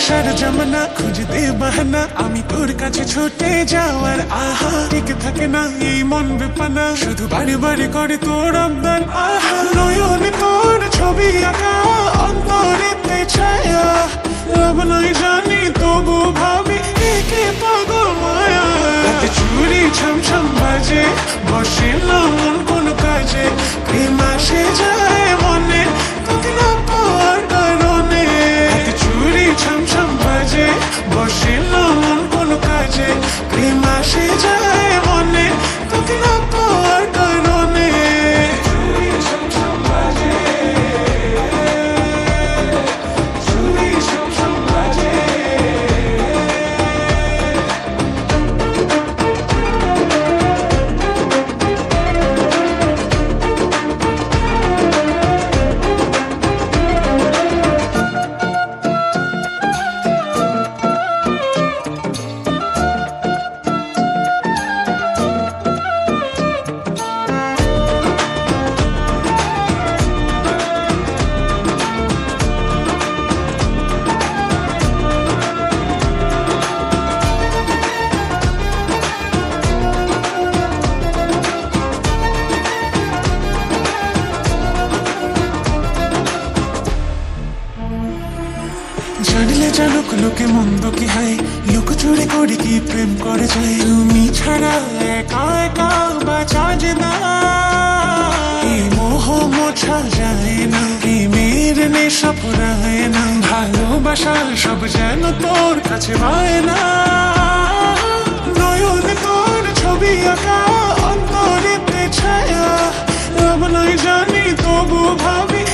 নিশার জমানা খুঁজতে বাহানা আমি তোর কাছে ছুটে যাওয়ার আহা ঠিক থাকে না এই মন বেপানা শুধু বাড়ি বাড়ি করে তোর আবদান আহা নয়নে তোর ছবি আঁকা অন্তরেতে ছায়া রব নয় জানি তবু ভাবি একে পাগল মায়া রাতে চুরি ছমছম বাজে বসে না মন কোন কাজে প্রেম আসে যায় মনে তোকে না পাওয়ার কারণে রাতে চুরি ছমছম বাজে বসে না মন কোন কাজে প্রেম আসে যায় মনে তোকে না পাওয়ার কারণে চুরি ছমছম বাজে চুরি ছমছম বাজে জানলে জানুক লোকে মন্দ কি হয় লোক চুরি করে কি প্রেম করে যায় তুমি ছাড়া একা একা বাঁচা যে না এই মোহ মোছা যায় না এই মেয়ের নেশা ফুরায় না ভালোবাসা সব যেন তোর কাছে পায় না নয়নে তোর ছবি আঁকা অন্তরেতে ছায়া রব নয় জানি তবু ভাবি